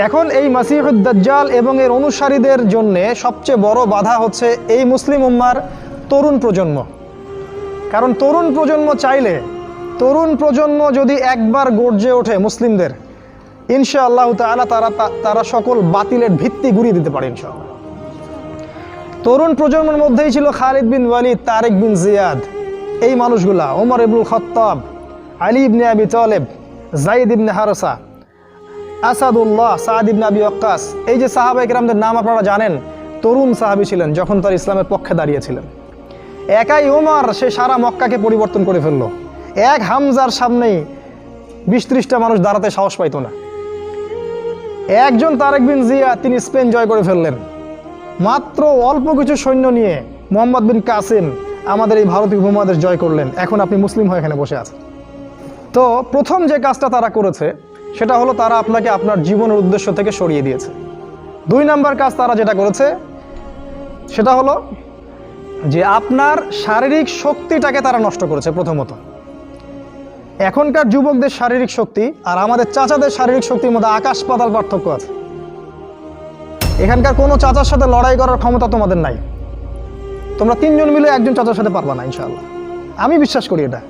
এখন এই মাসিহুদ দাজ্জাল এবং এর অনুসারীদের জন্য সবচেয়ে বড় বাধা হচ্ছে এই মুসলিম উম্মার তরুণ প্রজন্ম। কারণ তরুণ প্রজন্ম চাইলে, তরুণ প্রজন্ম যদি একবার গর্জে ওঠে মুসলিমদের, ইনশাআল্লাহ তাআলা তারা সকল বাতিলের ভিত্তি গুঁড়িয়ে দিতে পারে ইনশাআল্লাহ। তরুণ প্রজন্মের মধ্যেই ছিল খালিদ বিন ওয়ালিদ, তারেক বিন জিয়াদ, এই মানুষগুলা, ওমর ইবনুল খাত্তাব, আলী ইবনে আবি তালেব, যায়েদ ইবনে হারসা, আসাদুল্লাহ, সাদ ইবনে আবি ওয়াক্কাস। এই যে সাহাবায়ে কেরামদের নাম আপনারা জানেন, তরুণ সাহাবী ছিলেন যখন তার ইসলামের পক্ষে দাঁড়িয়েছিলেন। একাই ওমর সে সারা মক্কাকে পরিবর্তন করে ফেললো। এক হামজার সামনেই 20-30টা মানুষ দাঁড়াতে সাহস পাইতো না। একজন তারেক বিন জিয়াদ, তিনি স্পেন জয় করে ফেললেন মাত্র অল্প কিছু সৈন্য নিয়ে। মোহাম্মদ বিন কাসিম আমাদের এই ভারতীয় উপমহাদেশ জয় করলেন। এখন আপনি মুসলিম হয়ে এখানে বসে আছেন। তো প্রথম যে কাজটা তারা করেছে সেটা হলো তারা আপনাকে আপনার জীবনের উদ্দেশ্য থেকে সরিয়ে দিয়েছে। 2 নম্বর কাজ তারা যেটা করেছে সেটা হলো যে আপনার শারীরিক শক্তিটাকে তারা নষ্ট করেছে। প্রথমত, এখনকার যুবকদের শারীরিক শক্তি আর আমাদের চাচাদের শারীরিক শক্তির মধ্যে আকাশ পাতাল পার্থক্য আছে। এখানকার কোনো চাচার সাথে লড়াই করার ক্ষমতা তোমাদের নাই। তোমরা 3 জন মিলে একজন চাচার সাথে পারবা না ইনশাআল্লাহ, আমি বিশ্বাস করি এটা।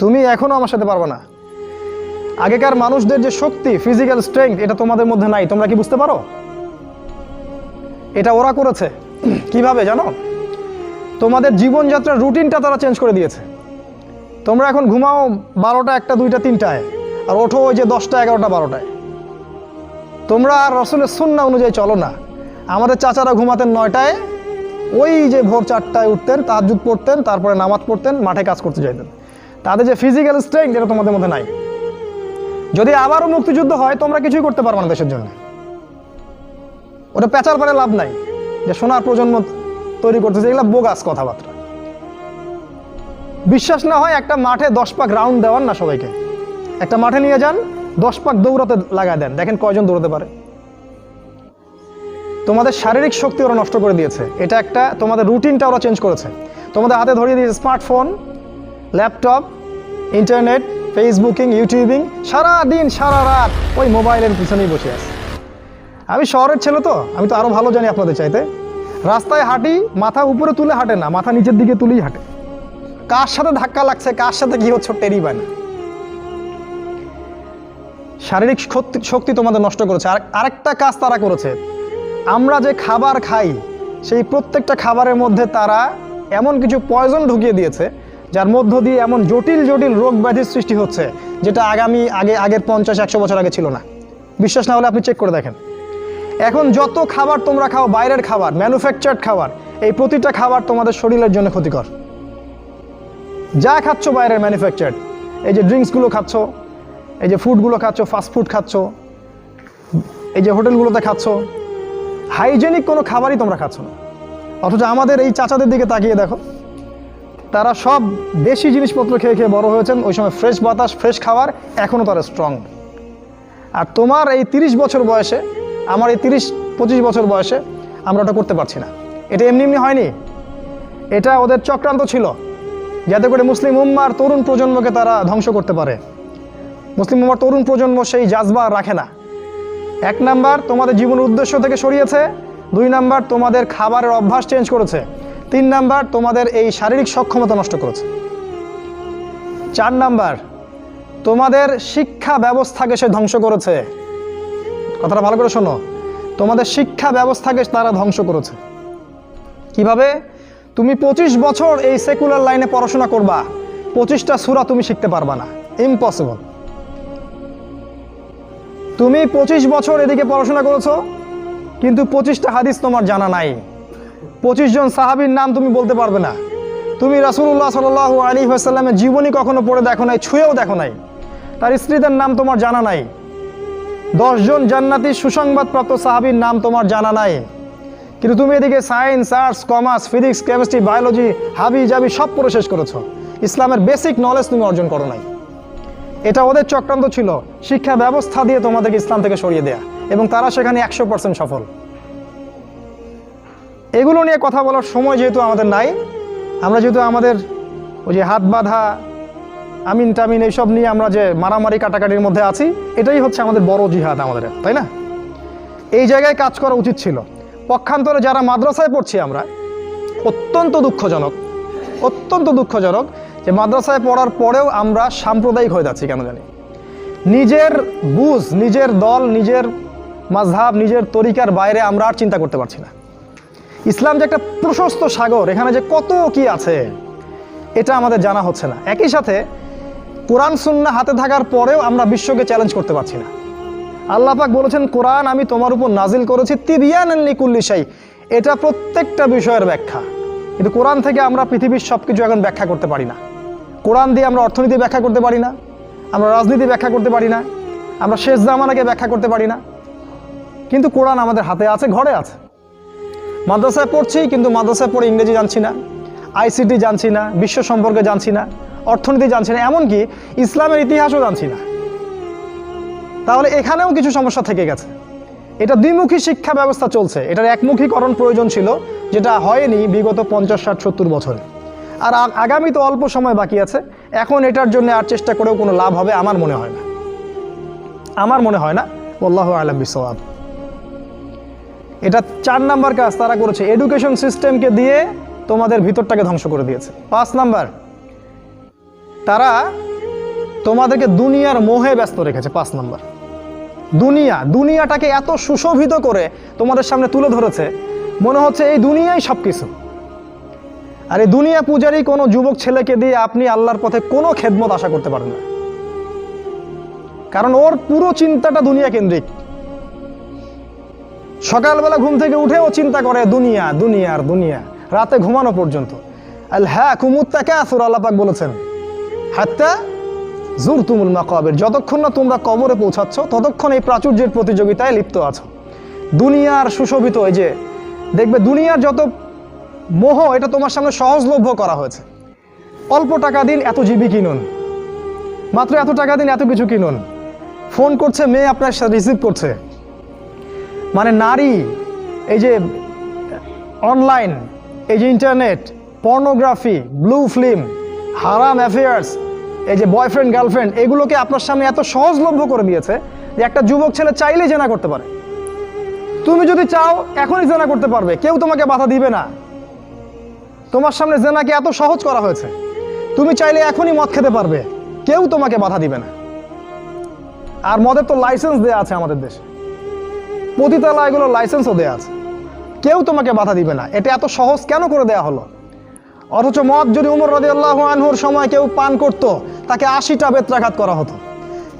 তুমি এখনো আমার সাথে পারবা না। আগেকার মানুষদের যে শক্তি, ফিজিক্যাল স্ট্রেংথ, এটা তোমাদের মধ্যে নাই। তোমরা কি বুঝতে পারো? এটা ওরা করেছে। কিভাবে জানো? তোমাদের জীবনযাত্রার রুটিনটা তারা চেঞ্জ করে দিয়েছে। তোমরা এখন ঘুমাও 12টা, 1টা, 2টা, 3টায়, আর ওঠো ওই যে 10টা, 11টা, 12টায়। তোমরা আর রাসূলের সুন্নাহ অনুযায়ী চলো না। আমাদের চাচারা ঘুমাতেন 9টায়, ওই যে ভোর 4টায় উঠতেন, তাহাজ্জুদ পড়তেন, তারপরে নামাজ পড়তেন, মাঠে কাজ করতে যাইতেন। তাদের যে ফিজিক্যাল স্ট্রেংথ, এটা তোমাদের মধ্যে নাই। যদি আবারও মুক্তিযুদ্ধ হয়, তোমরা কিছুই করতে পারবে না দেশের জন্য। ওটা পেঁচাল পারে লাভ নাই যে সোনার প্রজন্ম তৈরি করতেছে, এগুলো বোগাস কথাবার্তা। বিশ্বাস না হয় একটা মাঠে 10 পাক রাউন্ড দেওয়ান না সবাইকে, একটা মাঠে নিয়ে যান, 10 পাক দৌড়াতে লাগায় দেন, দেখেন কয়জন দৌড়াতে পারে। তোমাদের শারীরিক শক্তি ওরা নষ্ট করে দিয়েছে। এটা একটা, তোমাদের রুটিনটা ওরা চেঞ্জ করেছে। তোমাদের হাতে ধরিয়ে দিয়েছে smartphone, laptop, internet, Facebooking, YouTubing, সারা দিন সারা রাত ওই মোবাইলের পিছনেই বসে আছে। আমি শহরের ছেলে তো, আমি তো আরও ভালো জানি আপনাদের চাইতে। রাস্তায় হাঁটি, মাথা উপরে তুলে হাঁটে না, মাথা নিচের দিকে তুলেই হাঁটে। কার সাথে ধাক্কা লাগছে, কার সাথে কি হচ্ছে টেরই পায় না। শারীরিক শক্তি তোমাদের নষ্ট করেছে। আরেকটা কাজ তারা করেছে, আমরা যে খাবার খাই সেই প্রত্যেকটা খাবারের মধ্যে তারা এমন কিছু পয়জন ঢুকিয়ে দিয়েছে যার মধ্য দিয়ে এমন জটিল জটিল রোগ ব্যাধির সৃষ্টি হচ্ছে যেটা আগের 50-100 বছর আগে ছিল না। বিশ্বাস না হলে আপনি চেক করে দেখেন। এখন যত খাবার তোমরা খাও, বাইরের খাবার, ম্যানুফ্যাকচার্ড খাবার, এই প্রতিটা খাবার তোমাদের শরীরের জন্য ক্ষতিকর। যা খাচ্ছ বাইরের ম্যানুফ্যাকচার্ড, এই যে ড্রিঙ্কসগুলো খাচ্ছ, এই যে ফুডগুলো খাচ্ছ, ফাস্ট ফুড খাচ্ছ, এই যে হোটেলগুলোতে খাচ্ছ, হাইজেনিক কোনো খাবারই তোমরা খাচ্ছ না। অথচ আমাদের এই চাচাদের দিকে তাকিয়ে দেখো, তারা সব দেশি জিনিসপত্র খেয়ে খেয়ে বড় হয়েছেন। ওই সময় ফ্রেশ বাতাস, ফ্রেশ খাবার, এখনও তারা স্ট্রং। আর তোমার এই 30 বছর বয়সে, আমার এই 30-25 বছর বয়সে আমরা ওটা করতে পারছি না। এটা এমনি এমনি হয়নি, এটা ওদের চক্রান্ত ছিল যাতে করে মুসলিম উম্মার তরুণ প্রজন্মকে তারা ধ্বংস করতে পারে। মুসলিম উম্মার তরুণ প্রজন্ম সেই জাজবা রাখে না। 1 নাম্বার তোমাদের জীবনের উদ্দেশ্য থেকে সরিয়েছে, 2 নাম্বার তোমাদের খাবারের অভ্যাস চেঞ্জ করেছে, 3 নাম্বার তোমাদের এই শারীরিক সক্ষমতা নষ্ট করেছে, 4 নাম্বার তোমাদের শিক্ষা ব্যবস্থাকে সে ধ্বংস করেছে। কথাটা ভালো করে শোনো, তোমাদের শিক্ষা ব্যবস্থাকে তারা ধ্বংস করেছে। কিভাবে? তুমি 25 বছর এই সেকুলার লাইনে পড়াশোনা করবা, 25টা সূরা তুমি শিখতে পারবা না, ইম্পসিবল। তুমি 25 বছর এদিকে পড়াশোনা করেছো, কিন্তু 25টা হাদিস তোমার জানা নাই, 25 জন সাহাবীর নাম তুমি বলতে পারবে না। তুমি রাসূলুল্লাহ সাল্লাল্লাহু আলাইহি ওয়াসাল্লামের জীবনী কখনো পড়ে দেখো নাই, ছুঁয়েও দেখো নাই, তার স্ত্রীদের নাম তোমার জানা নাই, 10 জন জান্নাতি সুসংবাদপ্রাপ্ত সাহাবীর নাম তোমার জানা নাই। কিন্তু তুমি এদিকে science, arts, commerce, physics, chemistry, biology, হাবি জাবি সব পড়ে শেষ করেছো, ইসলামের বেসিক নলেজ তুমি অর্জন করো নাই। এটা ওদের চক্রান্ত ছিল, শিক্ষা ব্যবস্থা দিয়ে তোমাদেরকে ইসলাম থেকে সরিয়ে দেয়া, এবং তারা সেখানে 100% সফল। এগুলো নিয়ে কথা বলার সময় যেহেতু আমাদের নাই, আমরা যেহেতু আমাদের ওই যে হাত বাঁধা, আমিন টামিন এইসব নিয়ে আমরা যে মারামারি কাটাকাটির মধ্যে আছি, এটাই হচ্ছে আমাদের বড় জিহাদ আমাদের, তাই না? এই জায়গায় কাজ করা উচিত ছিল। পক্ষান্তরে যারা মাদ্রাসায় পড়ছি আমরা, অত্যন্ত দুঃখজনক যে মাদ্রাসায় পড়ার পরেও আমরা সাম্প্রদায়িক হয়ে যাচ্ছি কেন জানি। নিজের বুঝ, নিজের দল, নিজের মাযহাব, নিজের তরিকার বাইরে আমরা আর চিন্তা করতে পারছি না। ইসলাম যে একটা প্রশস্ত সাগর, এখানে যে কত কি আছে এটা আমাদের জানা হচ্ছে না। একই সাথে কোরআন সুন্নাহ হাতে থাকার পরেও আমরা বিশ্বকে চ্যালেঞ্জ করতে পারছি না। আল্লাহ পাক বলেছেন, কোরআন আমি তোমার উপর নাজিল করেছি তিবিয়ানান লিকুল্লি শাই, এটা প্রত্যেকটা বিষয়ের ব্যাখ্যা। কিন্তু কোরআন থেকে আমরা পৃথিবীর সব কিছু এখন ব্যাখ্যা করতে পারি না। কোরআন দিয়ে আমরা অর্থনীতি ব্যাখ্যা করতে পারি না, আমরা রাজনীতি ব্যাখ্যা করতে পারি না, আমরা শেষ জামানাকে ব্যাখ্যা করতে পারি না। কিন্তু কোরআন আমাদের হাতে আছে, ঘরে আছে। মাদ্রাসায় পড়ছি, কিন্তু মাদ্রাসায় পড়ে ইংরেজি জানছি না, আইসিটি জানছি না, বিশ্ব সম্পর্কে জানছি না, অর্থনীতি জানছি না, এমনকি ইসলামের ইতিহাসও জানছি না। তাহলে এখানেও কিছু সমস্যা থেকে গেছে। এটা দ্বিমুখী শিক্ষা ব্যবস্থা চলছে, এটার একমুখীকরণ প্রয়োজন ছিল, যেটা হয়নি বিগত 50, 60, 70 বছরে। আর আগামী তো অল্প সময় বাকি আছে, এখন এটার জন্য আর চেষ্টা করেও কোনো লাভ হবে আমার মনে হয় না। আল্লাহু আ'লাম বিসওয়াব। এটা 4 নাম্বার কাজ তারা করেছে, এডুকেশন সিস্টেমকে দিয়ে তোমাদের ভিতরটাকে ধ্বংস করে দিয়েছে। 5 নাম্বার, তারা তোমাদেরকে দুনিয়ার মোহে ব্যস্ত রেখেছে। 5 নাম্বার, দুনিয়াটাকে এত সুশোভিত করে তোমাদের সামনে তুলে ধরেছে, মনে হচ্ছে এই দুনিয়াই সব কিছু। আর এই দুনিয়া পূজারী কোনো যুবক ছেলেকে দিয়ে আপনি আল্লাহর পথে কোনো খেদমত আশা করতে পারেন না, কারণ ওর পুরো চিন্তাটা দুনিয়া কেন্দ্রিক। সকালবেলা ঘুম থেকে উঠে ও চিন্তা করে দুনিয়া, রাতে ঘুমানো পর্যন্ত। আলহাকুমুত তাকাসুর, আল্লাহ পাক বলেছেন, হাত্তা যুরতুমুল মাকাবির, যতক্ষণ না তোমরা কবরে পৌঁছাচ্ছ ততক্ষণ এই প্রাচুর্যের প্রতিযোগিতায় লিপ্ত আছো। দুনিয়ার সুশোভিত, এই যে দেখবে দুনিয়ার যত মোহ, এটা তোমার সামনে সহজলভ্য করা হয়েছে। অল্প টাকা দিন এত জিবি কিনুন, মাত্র এত টাকা দিন এত কিছু কিনুন। ফোন করছে মেয়ে, আপনার সাথে রিসিভ করছে, মানে নারী, এই যে অনলাইন, এই যে ইন্টারনেট, পর্নোগ্রাফি, ব্লু ফিল্ম, হারাম অ্যাফেয়ার্স, এই যে বয়ফ্রেন্ড গার্লফ্রেন্ড, এগুলোকে আপনার সামনে এত সহজলভ্য করে দিয়েছে যে একটা যুবক ছেলে চাইলেই জেনা করতে পারে। তুমি যদি চাও এখনই জেনা করতে পারবে, কেউ তোমাকে বাধা দিবে না। তোমার সামনে জেনাকে এত সহজ করা হয়েছে, তুমি চাইলে এখনই মদ খেতে পারবে, কেউ তোমাকে বাধা দিবে না। আর মদের তো লাইসেন্স দেয়া আছে আমাদের দেশে, পতিতালয় এগুলো লাইসেন্সও দেয়া আছে, কেউ তোমাকে বাধা দিবে না। এটা এত সহজ কেন করে দেয়া হলো? অথচ মদ যদি উমর রাদিয়াল্লাহু আনহুর সময় কেউ পান করত, তাকে 80টা বেত্রাঘাত করা হতো।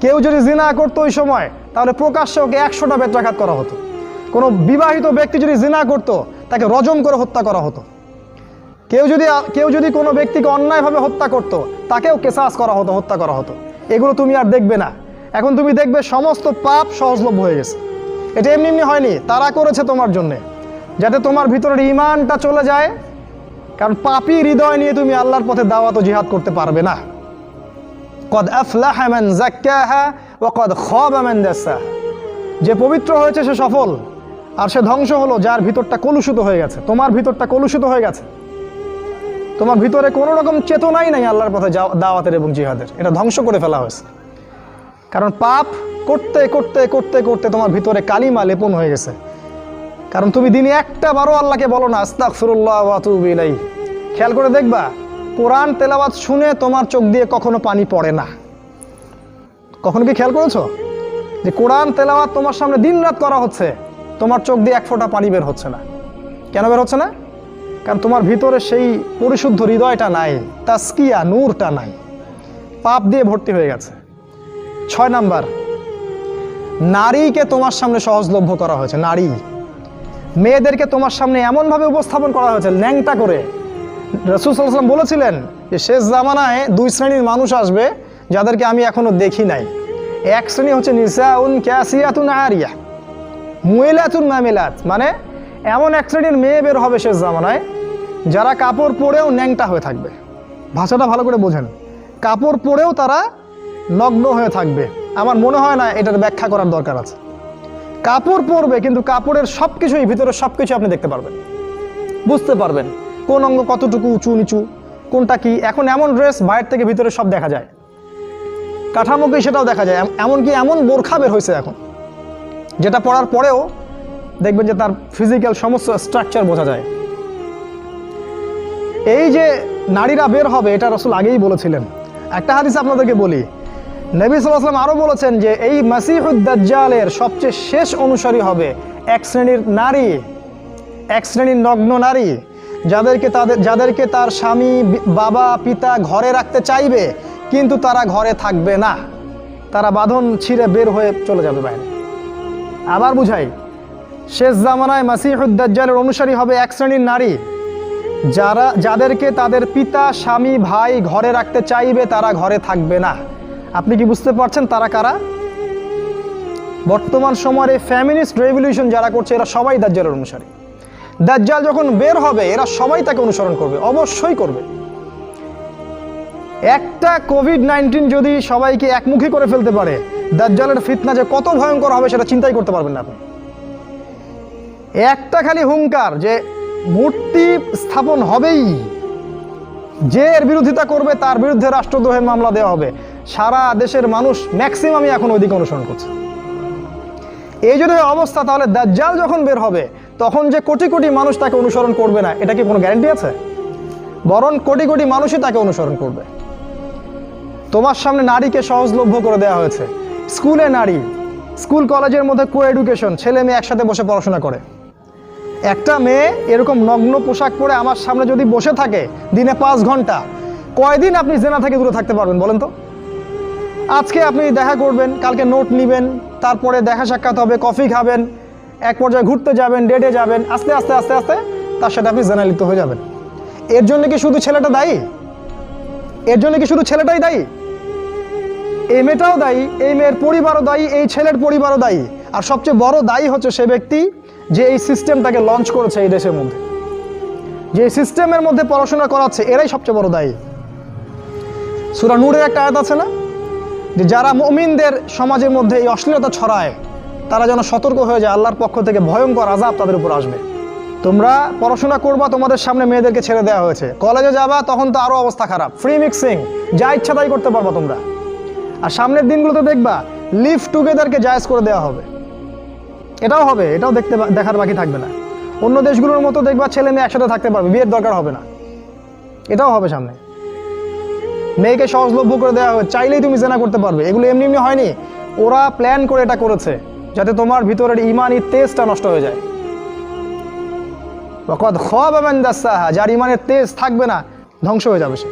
কেউ যদি জিনা করতো ওই সময়, তাহলে প্রকাশ্যে ওকে 100টা বেত্রাঘাত করা হতো। কোনো বিবাহিত ব্যক্তি যদি জিনা করতো, তাকে রজম করে হত্যা করা হতো। কেউ যদি কোনো ব্যক্তিকে অন্যায়ভাবে হত্যা করত, তাকেও কেসাস করা হতো, হত্যা করা হতো। এগুলো তুমি আর দেখবে না। এখন তুমি দেখবে সমস্ত পাপ সহজলভ্য হয়ে গেছে। এটা এমনি হয়নি, তারা করেছে তোমার জন্যে, যাতে তোমার ভিতরের ঈমানটা চলে যায়। কারণ পাপী হৃদয় নিয়ে তুমি আল্লাহর পথে দাওয়াত ও জিহাদ করতে পারবে না। কদ আফলাহা মান যাক্কাহা ওয়া কদ খাবা মান দাসাহা, যে পবিত্র হয়েছে সে সফল, আর সে ধ্বংস হলো যার ভিতরটা কলুষিত হয়ে গেছে। তোমার ভিতরটা কলুষিত হয়ে গেছে, তোমার ভিতরে কোনো রকম চেতনাই নাই আল্লাহর পথে দাওয়াতের এবং জিহাদের, এটা ধ্বংস করে ফেলা হয়েছে। কারণ পাপ করতে করতে করতে করতে তোমার ভিতরে কালিমা লেপন হয়ে গেছে। কারণ তুমি দিনে একটা বারও আল্লাহকে বলো না আস্তাগফিরুল্লাহ ওয়া আতুবু ইলাইহি। খেয়াল করে দেখবা, কোরআন তেলাওয়াত শুনে তোমার চোখ দিয়ে কখনো পানি পড়ে না। কখনো কি খেয়াল করেছো যে কোরআন তেলাওয়াত তোমার সামনে দিনরাত করা হচ্ছে, তোমার চোখ দিয়ে এক ফোঁটা পানি বের হচ্ছে না? কেন বের হচ্ছে না? কারণ তোমার ভিতরে সেই পরিশুদ্ধ হৃদয়টা নাই, তাসকিয়া নূরটা নাই, পাপ দিয়ে ভর্তি হয়ে গেছে। 6 নাম্বার, নারীকে তোমার সামনে সহজলভ্য করা হয়েছে। নারী, মেয়েদেরকে তোমার সামনে এমনভাবে উপস্থাপন করা হয়েছে ন্যাংটা করে। রাসূল সাল্লাল্লাহু আলাইহি ওয়াসাল্লাম বলেছিলেন যে শেষ জামানায় 2 শ্রেণীর মানুষ আসবে যাদেরকে আমি এখনো দেখি নাই। এক শ্রেণী হচ্ছে নিসাউন কাসিয়াতুন আরিয়া মুইলাতুন মামিলাত, মানে এমন এক শ্রেণীর মেয়ে বের হবে শেষ জামানায় যারা কাপড় পরেও ন্যাংটা হয়ে থাকবে। ভাষাটা ভালো করে বোঝেন, কাপড় পরেও তারা নগ্ন হয়ে থাকবে। আমার মনে হয় না এটার ব্যাখ্যা করার দরকার আছে। কাপড় পরবে, কিন্তু কাপড়ের সব কিছুই, ভিতরে সব কিছু আপনি দেখতে পারবেন, বুঝতে পারবেন কোন অঙ্গ কতটুকু উঁচু নিচু, কোনটা কি। এখন এমন ড্রেস বাইরে থেকে ভিতরে সব দেখা যায়, কাঠামোকে সেটাও দেখা যায়। এমনকি এমন বোরখা বের হয়েছে এখন, যেটা পরার পরেও দেখবেন যে তার ফিজিক্যাল সমস্ত স্ট্রাকচার বোঝা যায়। এই যে নারীরা বের হবে, এটা রাসূল আগেই বলেছিলেন। একটা হাদিস আপনাদেরকে বলি, নবী সাল্লাল্লাহু আলাইহি ওয়াসাল্লাম আরও বলেছেন যে এই মাসিহুদ দাজ্জালের সবচেয়ে শেষ অনুসারী হবে এক শ্রেণীর নারী, এক শ্রেণীর নগ্ন নারী, যাদেরকে তার স্বামী, বাবা, পিতা ঘরে রাখতে চাইবে, কিন্তু তারা ঘরে থাকবে না, তারা বাঁধন ছিঁড়ে বের হয়ে চলে যাবে বাইরে। আবার বুঝাই, শেষ জামানায় মাসিহুদ দাজ্জালের অনুসারী হবে এক শ্রেণীর নারী, যাদেরকে তাদের পিতা, স্বামী, ভাই ঘরে রাখতে চাইবে, তারা ঘরে থাকবে না। আপনি কি বুঝতে পারছেন তারা কারা? বর্তমান সময়ের এই ফ্যামিনিস্ট রেভলিউশন যারা করছে, এরা সবাই দাজ্জালের অনুসারী। দাজ্জাল যখন বের হবে, এরা সবাই তাকে অনুসরণ করবে, অবশ্যই করবে। একটা কোভিড-19 যদি সবাইকে একমুখী করে ফেলতে পারে, দাজ্জালের ফিতনা যে কত ভয়ঙ্কর হবে সেটা চিন্তাই করতে পারবেন না আপনি। একটা খালি হুঙ্কার যে মূর্তি স্থাপন হবেই, যে এর বিরোধিতা করবে তার বিরুদ্ধে রাষ্ট্রদ্রোহের মামলা দেওয়া হবে, সারা দেশের মানুষ ম্যাক্সিমামই এখন ওইদিকে অনুসরণ করছে। এই যদি অবস্থা, তাহলে দাজ্জাল যখন বের হবে তখন যে কোটি কোটি মানুষ তাকে অনুসরণ করবে না, এটা কি কোনো গ্যারান্টি আছে? বরং কোটি কোটি মানুষই তাকে অনুসরণ করবে। তোমার সামনে নারীকে সহজলভ্য করে দেওয়া হয়েছে। স্কুলে নারী, স্কুল কলেজের মধ্যে কো এডুকেশন, ছেলে মেয়ে একসাথে বসে পড়াশোনা করে। একটা মেয়ে এরকম নগ্ন পোশাক পরে আমার সামনে যদি বসে থাকে দিনে 5 ঘন্টা, কয়দিন আপনি জেনা থেকে দূরে থাকতে পারবেন বলেন তো? আজকে আপনি দেখা করবেন, কালকে নোট নেবেন, তারপরে দেখা সাক্ষাৎ হবে, কফি খাবেন, এক পর্যায়ে ঘুরতে যাবেন, ডেটে যাবেন, আস্তে আস্তে আস্তে আস্তে তার সাথে আপনি জেনায় লিপ্ত হয়ে যাবেন। এর জন্য কি শুধু ছেলেটা দায়ী? এর জন্য কি শুধু ছেলেটাই দায়ী? এই মেয়েটাও দায়ী, এই মেয়ের পরিবারও দায়ী, এই ছেলের পরিবারও দায়ী। আর সবচেয়ে বড় দায়ী হচ্ছে সে ব্যক্তি যে এই সিস্টেমটাকে লঞ্চ করেছে এই দেশের মধ্যে, যে সিস্টেমের মধ্যে পড়াশোনা করাচ্ছে, এরাই সবচেয়ে বড় দায়ী। সূরা নূরের একটা আয়াত আছে না, যে যারা মুমিনদের সমাজের মধ্যে এই অশ্লীলতা ছড়ায়, তারা যেন সতর্ক হয়ে যায়, আল্লাহর পক্ষ থেকে ভয়ঙ্কর আযাব তাদের উপর আসবে। তোমরা পড়াশোনা করবা, তোমাদের সামনে মেয়েদেরকে ছেড়ে দেওয়া হয়েছে, কলেজে যাবা তখন তো আরও অবস্থা খারাপ, ফ্রি মিক্সিং, যা ইচ্ছা তাই করতে পারবা তোমরা। আর সামনের দিনগুলোতে দেখবা লিভ টুগেদারকে জায়েজ করে দেওয়া হবে, এটাও হবে, এটাও দেখার বাকি থাকবে না। অন্য দেশগুলোর মতো দেখবা ছেলে মেয়ে একসাথে থাকতে পারবে, বিয়ের দরকার হবে না, এটাও হবে সামনে। মেয়েকে সহজলভ্য করে দেওয়া হবে, চাইলেই তুমি জেনা করতে পারবে। এগুলো এমনি এমনি হয়নি, ওরা প্ল্যান করে এটা করেছে যাতে তোমার ভিতরের ইমানি তেজটা নষ্ট হয়ে যায়। ওয়াকাদ খাবা মান দাসাহা, যার ইমানের তেজ থাকবে না ধ্বংস হয়ে যাবে সে।